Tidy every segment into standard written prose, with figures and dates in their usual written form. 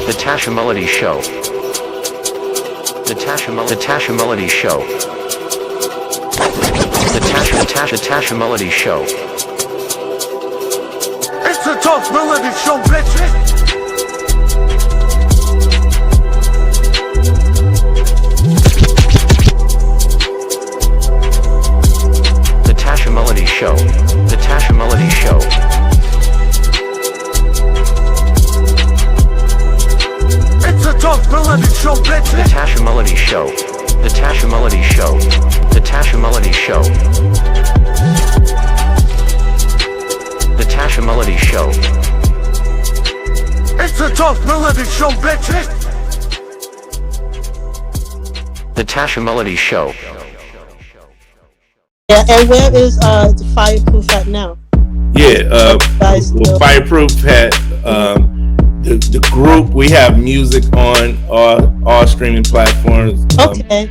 The Tasha Melody Show. The Tasha Melody Show. The Tasha Melody Show. It's the Talk Melody Show, bitches. The Tasha Melody Show. The Tasha Melody Show. It's the Talk Melody Show, bitches. The Tasha Melody Show. The Tasha Melody Show. The Tasha Melody Show. The Tasha Melody Show. It's the Talk Melody Show, bitches. The Tasha Melody Show. Yeah, and where is the Fireproof at now? Yeah, well, Fireproof had the group. We have music on all streaming platforms. Okay.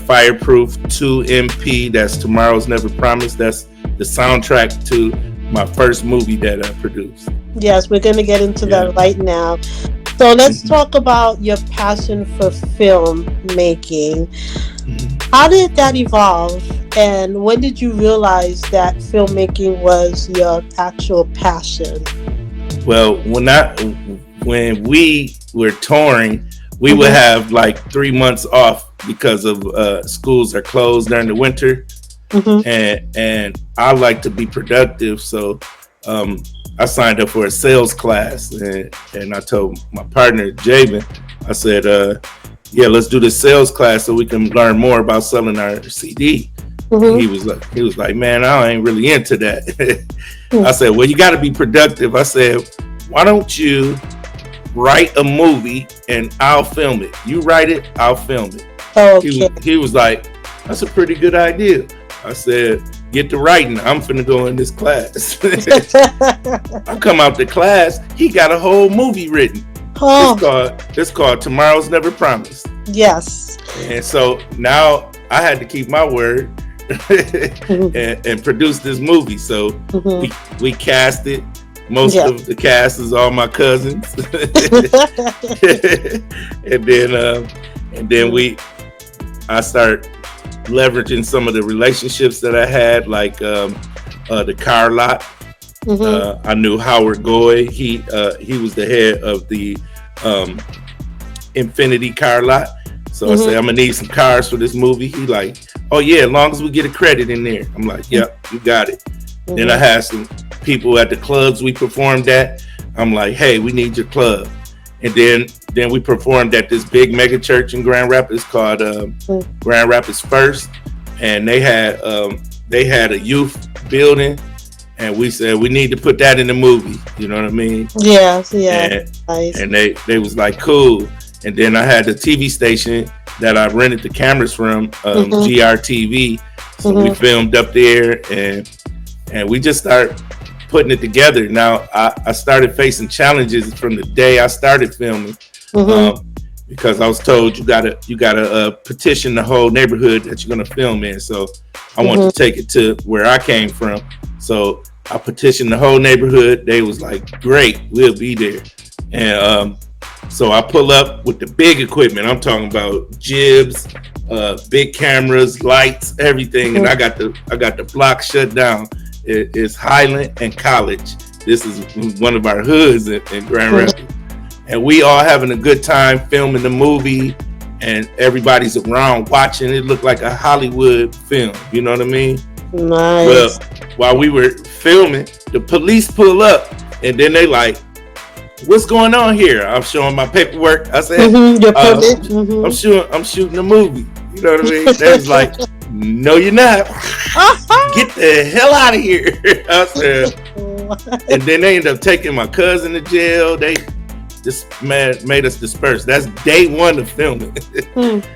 Fireproof 2MP. That's Tomorrow's Never Promised. That's the soundtrack to my first movie that I produced. Yes, we're going to get into that right now. So let's talk about your passion for film making. How did that evolve, and when did you realize that filmmaking was your actual passion? Well, when we were touring, we would have like 3 months off because of schools are closed during the winter, and I like to be productive, so I signed up for a sales class, and I told my partner Javen, I said, yeah, let's do the sales class so we can learn more about selling our CD. He was like, man, I ain't really into that. I said, well, you got to be productive. I said, why don't you write a movie and I'll film it? You write it, I'll film it. Okay. He was like, that's a pretty good idea. I said, get to writing. I'm finna go in this class. I come out the class, he got a whole movie written. It's called Tomorrow's Never Promised. Yes. And so now I had to keep my word and produce this movie. So we cast it. Most of the cast is all my cousins. and then I start leveraging some of the relationships that I had, like the car lot. I knew Howard Goy. He was the head of the Infinity car lot. So I said, I'm gonna need some cars for this movie. He like, oh yeah, as long as we get a credit in there. I'm like, yep, you got it. Then I had some people at the clubs we performed at. I'm like, hey, we need your club. And then we performed at this big mega church in Grand Rapids called Grand Rapids First, and they had a youth building, and we said we need to put that in the movie. You know what I mean? Yes, yeah. And, nice. and they was like, cool. And then I had the TV station that I rented the cameras from, GRTV. So we filmed up there, and we just started putting it together. Now I started facing challenges from the day I started filming, because I was told you gotta petition the whole neighborhood that you're gonna film in. So I wanted to take it to where I came from. So I petitioned the whole neighborhood. They was like, great, we'll be there. And so I pull up with the big equipment. I'm talking about jibs, big cameras, lights, everything. And I got the block shut down. It's Highland and College. This is one of our hoods in Grand Rapids. And we all having a good time filming the movie, and everybody's around watching. It looked like a Hollywood film. You know what I mean? Nice. Well, while we were filming, the police pull up, and then they like, what's going on here? I'm showing my paperwork. I said, I'm shooting a movie. You know what I mean? They was like, no, you're not. Get the hell out of here. I said, and then they ended up taking my cousin to jail. They just made us disperse. That's day one of filming.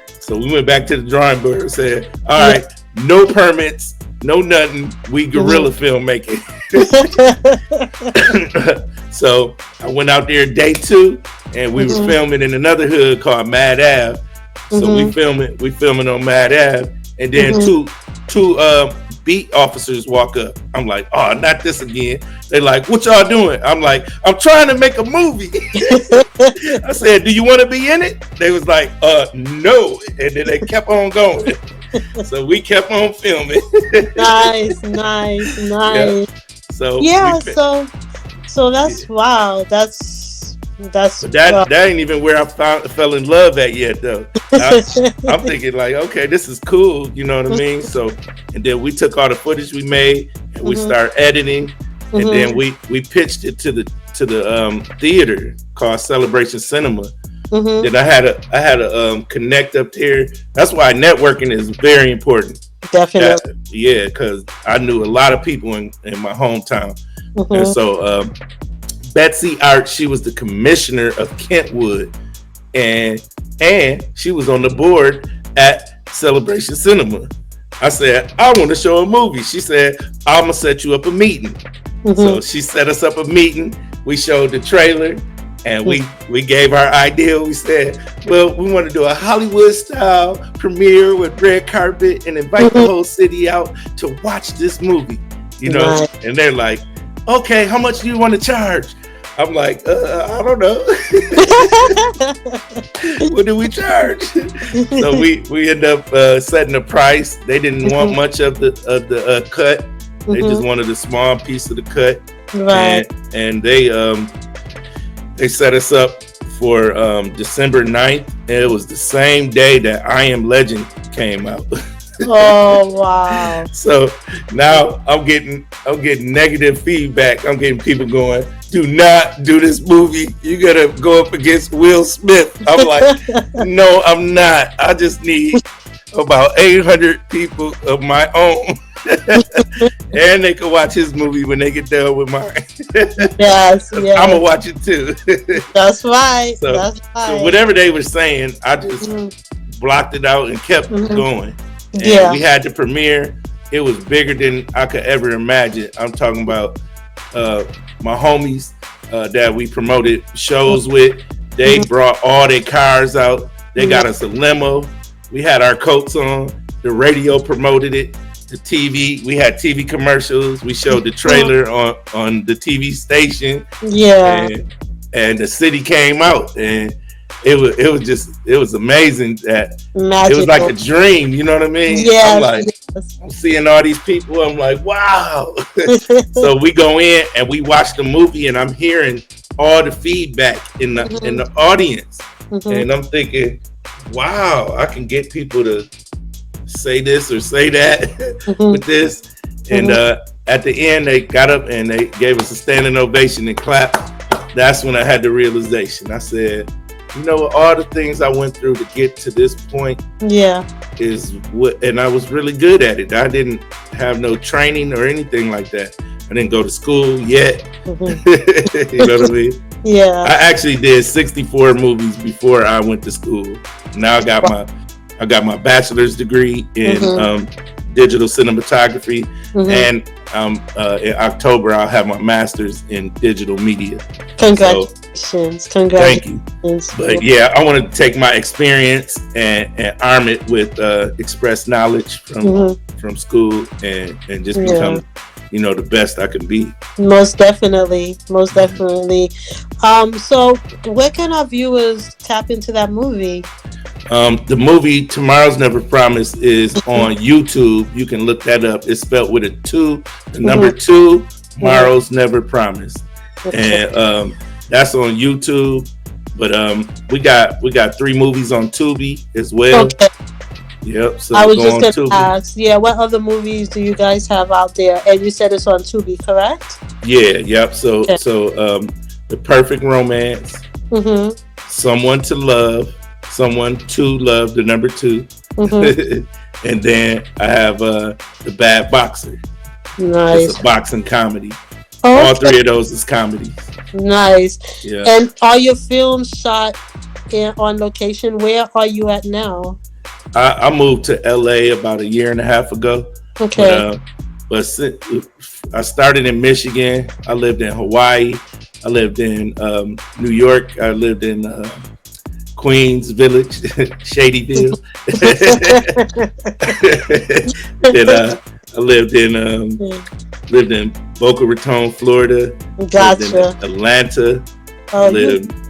So we went back to the drawing board and said, all right, no permits, no nothing. We guerrilla filmmaking. So I went out there day two, and we were filming in another hood called Mad Ave. So we filming on Mad Ave, and then two beat officers walk up. I'm like, oh, not this again. They like, what y'all doing? I'm like, I'm trying to make a movie. I said, do you want to be in it? They was like, no. And then they kept on going. So we kept on filming. Nice. Yeah. So yeah, so that's wow. But that ain't even where I fell in love at yet though. I'm thinking like, okay, this is cool, you know what I mean? So, and then we took all the footage we made and we started editing, and then we pitched it to the theater called Celebration Cinema. Then I had a connect up there. That's why networking is very important. Definitely. Yeah, because I knew a lot of people in my hometown, and so Betsy Art, she was the commissioner of Kentwood, and she was on the board at Celebration Cinema. I said, I want to show a movie. She said, I'm gonna set you up a meeting. So she set us up a meeting. We showed the trailer, and we gave our idea. We said, well, we want to do a Hollywood style premiere with red carpet and invite the whole city out to watch this movie, you know. And they're like, okay, how much do you want to charge? I'm like, I don't know. What do we charge? So we end up setting a price. They didn't want much of the cut. They just wanted a small piece of the cut. Right. And they set us up for December 9th. And it was the same day that I Am Legend came out. Oh wow. So now I'm getting negative feedback. I'm getting people going, do not do this movie. You gotta go up against Will Smith. I'm like, no, I'm not. I just need about 800 people of my own. And they can watch his movie when they get done with mine. Yes. I'm gonna watch it too. That's right. So whatever they were saying, I just blocked it out and kept going. And we had the premiere. It was bigger than I could ever imagine. I'm talking about my homies that we promoted shows with. They brought all their cars out. They got us a limo. We had our coats on. The radio promoted it. The TV, we had TV commercials. We showed the trailer on the TV station. Yeah. And the city came out, and it was amazing that it was like a dream, you know what I mean? Yeah. I'm like, I'm seeing all these people, I'm like, wow. So we go in and we watch the movie, and I'm hearing all the feedback in the audience. And I'm thinking, wow, I can get people to say this or say that with this. And at the end, they got up and they gave us a standing ovation and clapped. That's when I had the realization. I said, you know, all the things I went through to get to this point is what, and I was really good at it. I didn't have no training or anything like that. I didn't go to school yet. You know what I mean? Yeah. I actually did 64 movies before I went to school. Now I got my bachelor's degree in digital cinematography, and in October I'll have my master's in digital media. Congratulations! Thank you. But yeah, I want to take my experience and arm it with express knowledge from school and just become, you know, the best I can be. Most definitely. So where can our viewers tap into that movie? The movie Tomorrow's Never Promised is on YouTube. You can look that up. It's spelled with a 2, the number 2, Tomorrow's Never Promised. And that's on YouTube. But we got 3 movies on Tubi as well. Okay. Yep. So I was just going to ask, what other movies do you guys have out there? And you said it's on Tubi, correct? Yeah. Yep. So The Perfect Romance, Someone to Love, Someone to Love, the number 2, and then I have The Bad Boxer. Nice. It's a boxing comedy. Okay. All 3 of those is comedies. Nice. Yeah. And are your films shot on location? Where are you at now? I moved to LA about a year and a half ago. Okay. But I started in Michigan. I lived in Hawaii. I lived in New York. I lived in Queens Village, Shadyville. I lived in Boca Raton, Florida. Gotcha. Lived in Atlanta. Oh,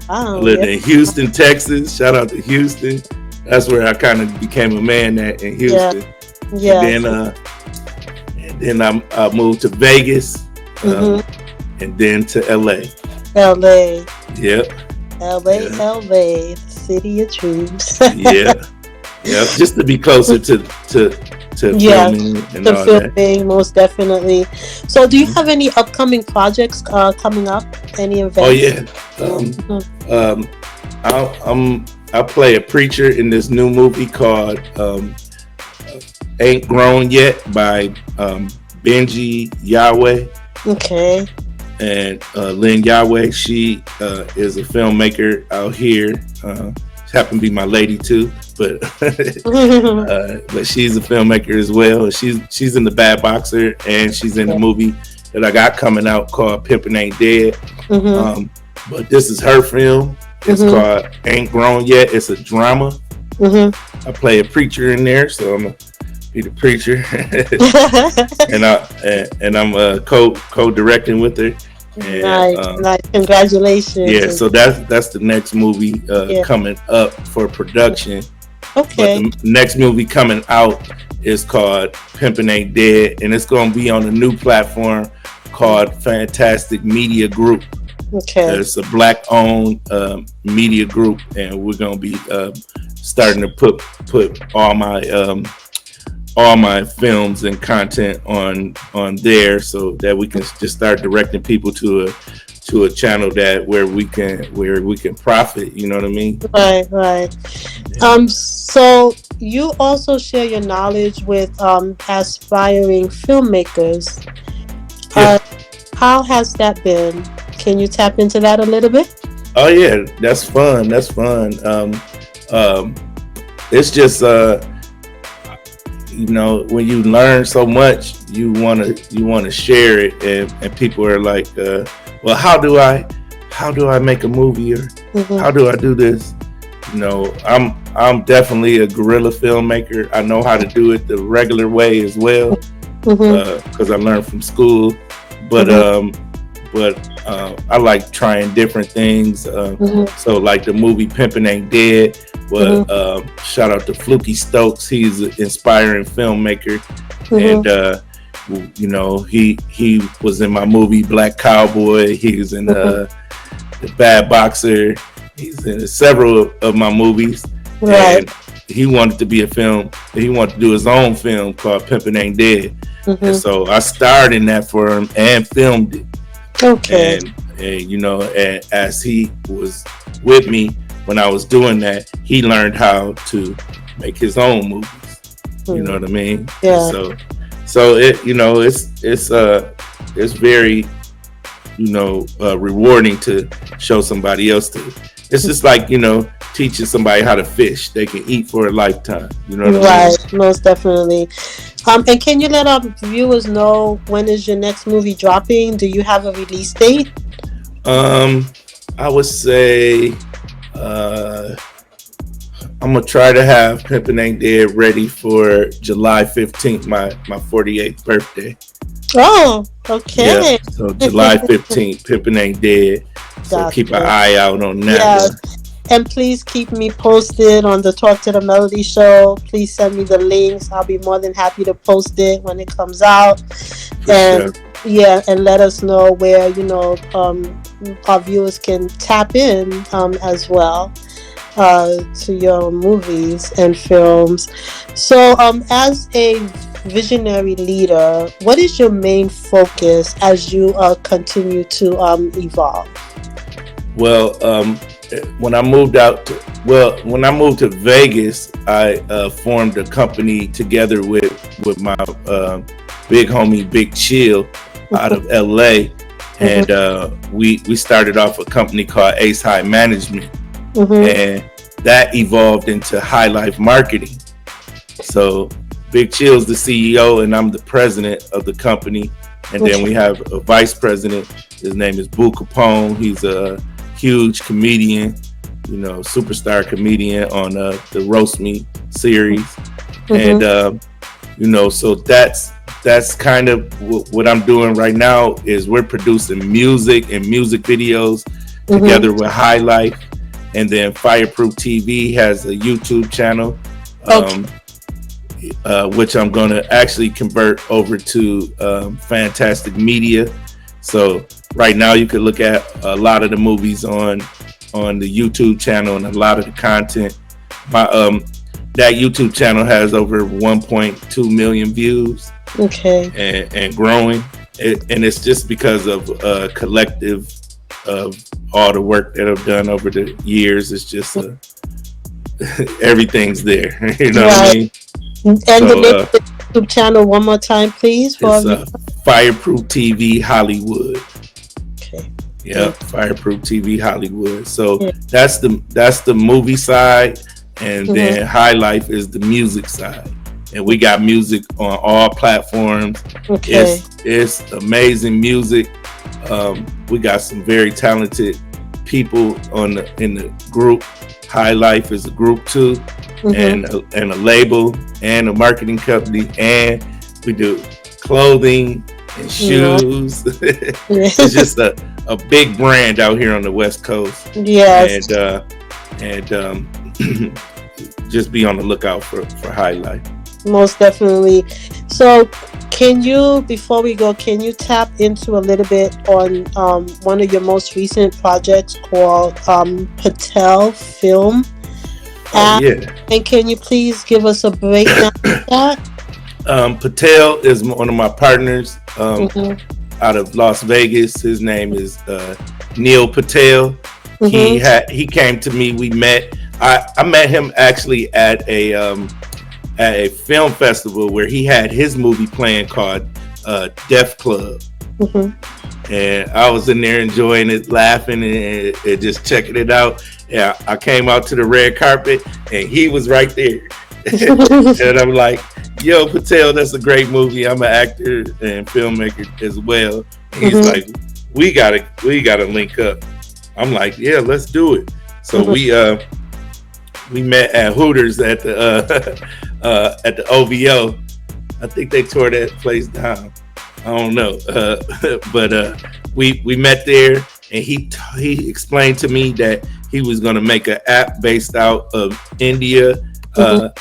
I lived in Houston, Texas. Shout out to Houston. That's where I kind of became a man at in Houston. Yeah. And then I moved to Vegas, and then to LA. LA. Yep. LA, city of dreams. Yeah. Yep. Just to be closer to filming and all filming, that. Most definitely. So, do you have any upcoming projects coming up? Any events? Oh yeah. I play a preacher in this new movie called Ain't Grown Yet by Benji Yahweh. Okay. And Lynn Yahweh, she is a filmmaker out here. She happened to be my lady too, but but she's a filmmaker as well. She's in The Bad Boxer, and she's in the movie that I got coming out called Pimpin' Ain't Dead. But this is her film. It's called Ain't Grown Yet. It's a drama. I play a preacher in there, so I'm gonna be the preacher, and I'm co-directing with her. And, nice. Congratulations. Yeah, so that's the next movie coming up for production. Okay. But the next movie coming out is called Pimpin' Ain't Dead, and it's going to be on a new platform called Fantastic Media Group. Okay. It's a Black-owned media group, and we're going to be starting to put all my films and content on there, so that we can just start directing people to a channel where we can profit. You know what I mean? Right. So you also share your knowledge with aspiring filmmakers. How has that been? Can you tap into that a little bit? Oh yeah, that's fun. It's just when you learn so much, you want to share it, and people are like, well, how do I make a movie, or how do I do this? I'm definitely a guerrilla filmmaker. I know how to do it the regular way as well, because I learned from school. But I like trying different things. So like the movie Pimpin' Ain't Dead. But shout out to Fluky Stokes. He's an inspiring filmmaker, and he was in my movie Black Cowboy. He was in The Bad Boxer. He's in several of my movies. Right. And he wanted to be a film. He wanted to do his own film called Pimpin' Ain't Dead. And so I starred in that for him and filmed it. Okay. And as he was with me when I was doing that, he learned how to make his own movies. You know what I mean? Yeah. So it's very rewarding to show somebody else to. It's just like teaching somebody how to fish. They can eat for a lifetime. You know what I mean? Right. Most definitely. And can you let our viewers know when is your next movie dropping? Do you have a release date? I would say I'm gonna try to have Pimpin' Ain't Dead ready for July 15th, my 48th birthday. Oh, okay. Yeah, so July 15th, Pimpin' Ain't Dead. So keep an eye out on that. Yes. And please keep me posted on the Talk to the Melody show. Please send me the links. I'll be more than happy to post it when it comes out. And let us know where our viewers can tap in as well to your movies and films. So as a visionary leader, what is your main focus as you continue to evolve? Well, when I moved to Vegas, I formed a company together with my big homie Big Chill out of LA, and we started off a company called Ace High Management, and that evolved into High Life Marketing. So Big Chill's the CEO, and I'm the president of the company, and then we have a vice president. His name is Boo Capone. He's a huge comedian, superstar comedian on the Roast Me series. And so that's kind of what I'm doing right now. Is we're producing music and music videos together with High Life, and then Fireproof TV has a YouTube channel, which I'm going to actually convert over to Fantastic Media. So right now you can look at a lot of the movies on the YouTube channel and a lot of the content. My that YouTube channel has over 1.2 million views. Okay. And growing. And it's just because of a collective of all the work that I've done over the years. It's just everything's there. You know what I mean? And the name of the YouTube channel one more time, please. It's Fireproof TV Hollywood. Okay. Yep, Fireproof TV Hollywood. So that's the movie side, and then High Life is the music side. And we got music on all platforms. Okay. It's amazing music. We got some very talented people in the group. High Life is a group too, and a label and a marketing company, and we do clothing and shoes. It's just a big brand out here on the West Coast. Yes. And just be on the lookout for High Life. Most definitely. So before we go, can you tap into a little bit on one of your most recent projects called Patel Film? Yeah. And can you please give us a breakdown of that? Patel is one of my partners out of Las Vegas. His name is Neil Patel. He came to me. We met. I met him actually at a film festival where he had his movie playing called Deaf Club. And I was in there enjoying it, laughing and just checking it out. Yeah, I came out to the red carpet and he was right there. And I'm like, yo, Patel, that's a great movie. I'm an actor and filmmaker as well. And he's like, we gotta link up. I'm like, yeah, let's do it. So we met at Hooters at the OVO. I think they tore that place down. I don't know, but we met there, and he explained to me that he was going to make an app based out of India, and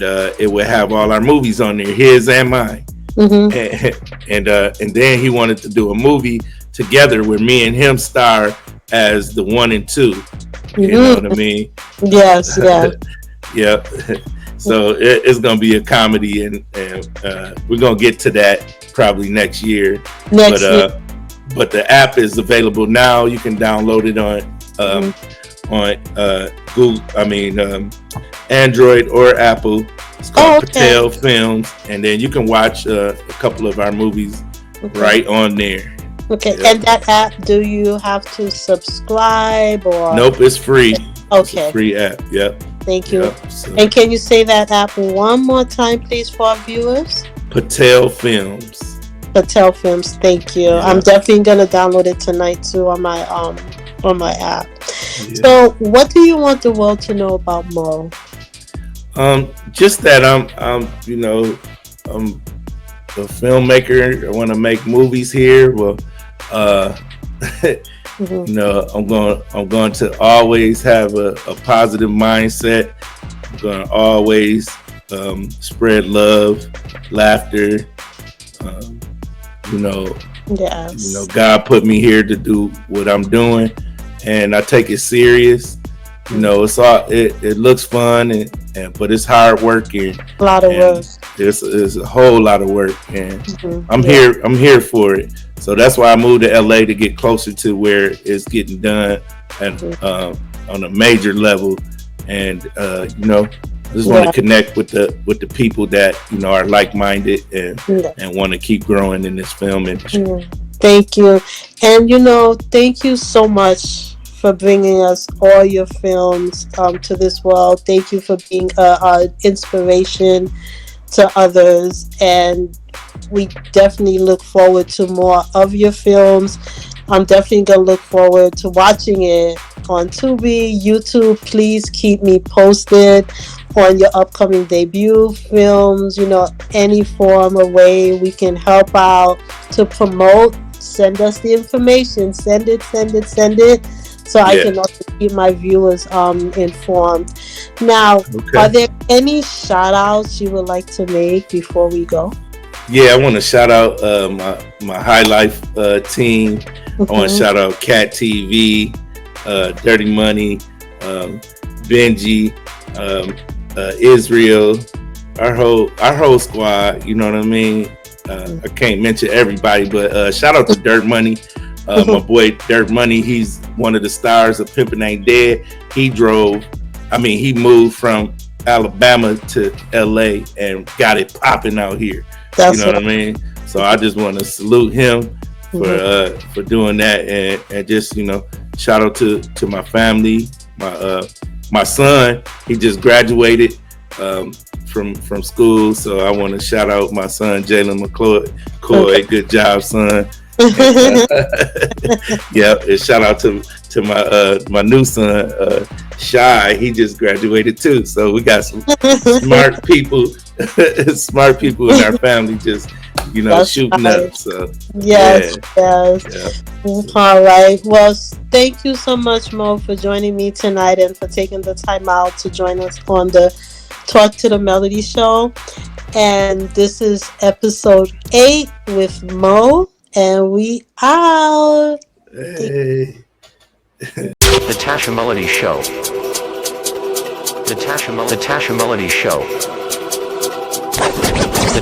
it would have all our movies on there, his and mine. And then he wanted to do a movie together where me and him star as the 1 and 2. You know what I mean? Yes, yeah. Yep. So it's gonna be a comedy, and we're gonna get to that probably next year. But the app is available now. You can download it on Google. Android or Apple. It's called Patel Films, and then you can watch a couple of our movies right on there. Okay, Yep. And that app, do you have to subscribe or? Nope, it's free. Okay. It's a free app. Yep. Thank you. Yep. So, And can you say that app one more time, please, for our viewers? Patel Films. Patel Films. Thank you. Yeah. I'm definitely gonna download it tonight too on my app. Yeah. So, what do you want the world to know about Mo? Just that I'm a filmmaker. I want to make movies here. Well, I'm going to always have a positive mindset. I'm going to always spread love, laughter. Yes. God put me here to do what I'm doing, and I take it serious. It looks fun, but it's hard work and A lot of work. It's a whole lot of work, and I'm here for it. So that's why I moved to LA, to get closer to where it's getting done and on a major level. And I just want to connect with the people that are like-minded and want to keep growing in this film industry. Thank you. And thank you so much for bringing us all your films to this world. Thank you for being an inspiration to others, and we definitely look forward to more of your films. I'm definitely gonna look forward to watching it on Tubi, YouTube. Please keep me posted on your upcoming debut films, any form or way we can help out to promote, send us the information. Send it, so I can also keep my viewers informed. Now, are there any shout outs you would like to make before we go? Yeah, I want to shout out my High Life team. I want to shout out Cat TV, Dirty Money, Benji, Israel, our whole squad. You know what I mean? I can't mention everybody, but shout out to Dirt Money. My boy Dirt Money, he's one of the stars of Pimpin' Ain't Dead. He moved from Alabama to LA and got it popping out here. You know what I mean? So I just want to salute him for doing that, and just shout out to my family. My son, he just graduated from school, so I want to shout out my son Jalen Mccoy. Good job, son. And shout out to my new son Shy. He just graduated too, so we got some smart people in our family, just shooting up. So yes. All right, well, thank you so much, Mo, for joining me tonight and for taking the time out to join us on the Talk to the Melody show. And this is episode 8 with Mo, and we out. Hey. The Tasha Melody Show. The Tasha Melody Show. The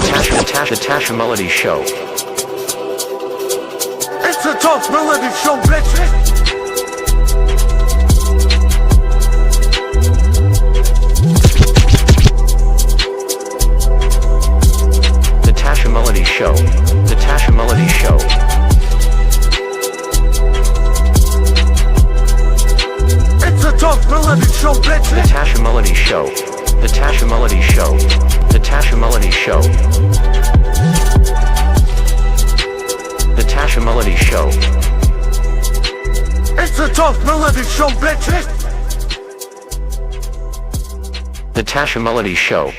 Tasha Melody Show. It's a Talk Melody Show, bitch. The Tasha Melody Show. The Tasha Melody Show. It's a Talk Melody Show, bitch. The Tasha Melody Show. The Tasha Melody Show. The Tasha Melody Show. The Tasha Melody Show. It's a Talk Melody Show, bitch. The Tasha Melody Show.